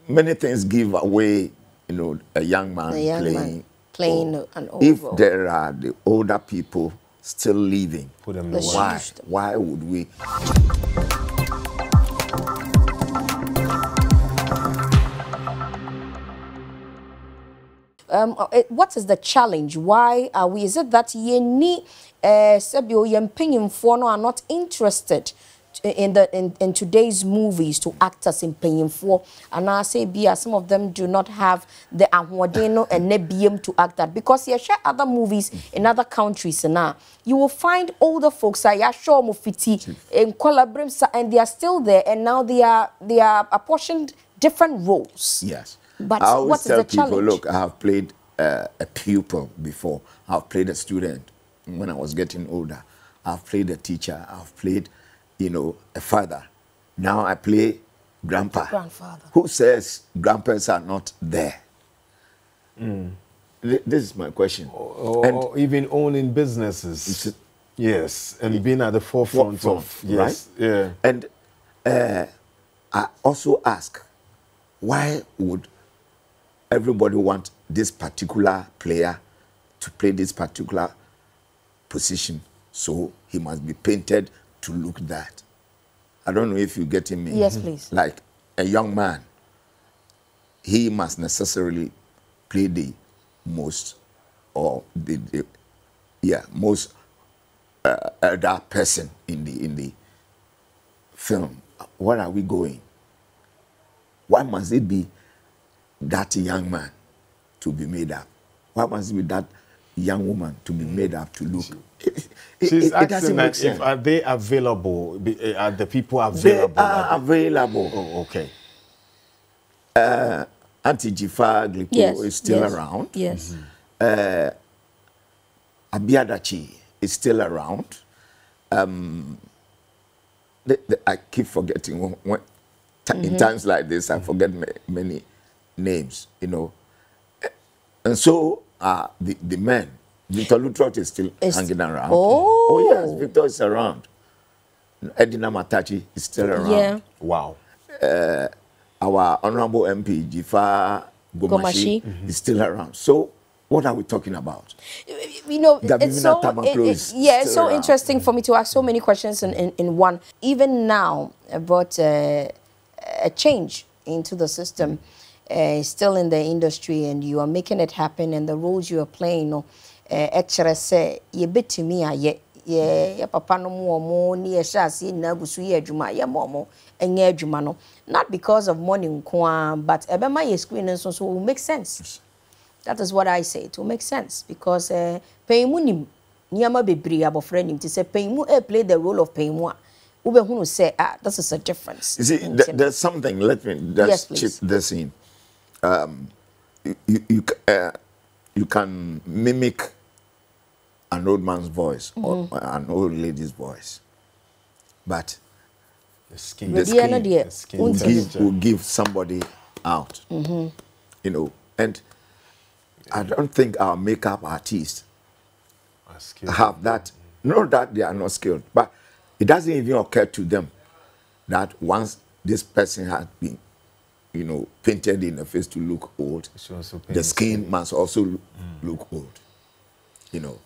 many things give away, you know, a young man playing an old if role. there are the older people still living, put them to why? Why would we? What is the challenge? Why are we? Is it that Sebio are not interested in today's movies to act as in paying for? And I say, some of them do not have the ahwadeno and nebium to act that, because you share other movies in other countries and now you will find older folks are sure mufiti in collaborations and they are still there, and now they are apportioned different roles. Yes. But I always what is tell the people, challenge? look, I have played a pupil before. I've played a student when I was getting older. I've played a teacher. I've played, you know, a father. Now I play grandfather. Who says grandparents are not there? This is my question. Or even owning businesses. Yes, and being at the forefront of, yes. Right? Yeah. And I also ask, why would everybody want this particular player to play this particular position? So he must be painted to look that. I don't know if you're getting me. Yes, please. Like a young man, he must necessarily play the most, or most elder person in the film. Where are we going? Why must it be that young man to be made up? Why must it be that young woman to be made up to look? She's it doesn't make sense. If, are they available? Are the people available? They are available. Oh, okay. Auntie Jifa Glipo is still around. Yes. Abiadachi is still around. I keep forgetting in times like this. I forget many names, you know. And so the men. Victor Lutrot is still hanging around. Oh, yes, Victor is around. Edina Matachi is still around. Yeah. Wow. Our honorable MP, Jifa Gomashi, is still around. So what are we talking about? You know, it's so interesting for me to ask so many questions in one. Even now, about a change into the system, still in the industry, and you are making it happen, and the roles you are playing, actually say, you bit to me, yeah, papa no more near Shasi, Nabusu, Juma, ya momo, and yeah, Jumano. Not because of money, but my screen and so will make sense. That is what I say. It will make sense because pay money, Niama be bri abo friend him to say pay mu play the role of pay mu. Ube who say this is a difference. You see, there's something. Let me just chip this in. You can mimic an old man's voice or an old lady's voice, but the skin will give somebody out. You know, and I don't think our makeup artists have that. Not that they are not skilled, but it doesn't even occur to them that once this person has been, you know, painted in the face to look old, the skin must also look old. You know,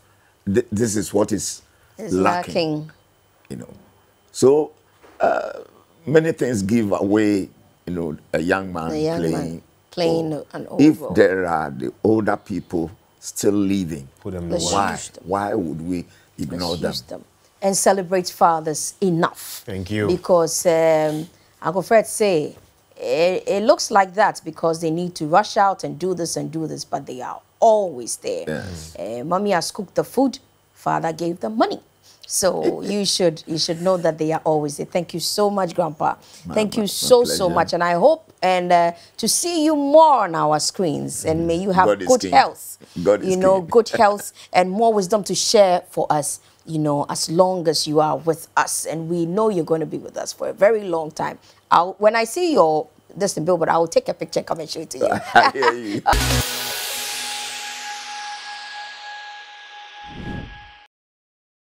this is what is lacking. You know, so many things give away, you know, a young man playing an old if role. There are the older people still living, put them why would we ignore them? And celebrate fathers enough? Thank you. Because Uncle Fred say it looks like that because they need to rush out and do this, but they are always there. Yes. Mommy has cooked the food, father gave them money. So you should know that they are always there. Thank you so much, Grandpa. Thank you so much, and I hope to see you more on our screens, and may you have good health. Good health and more wisdom to share for us. You know, as long as you are with us, and we know you're going to be with us for a very long time. When I see your billboard, I will take a picture, come and show it to you. I hear you.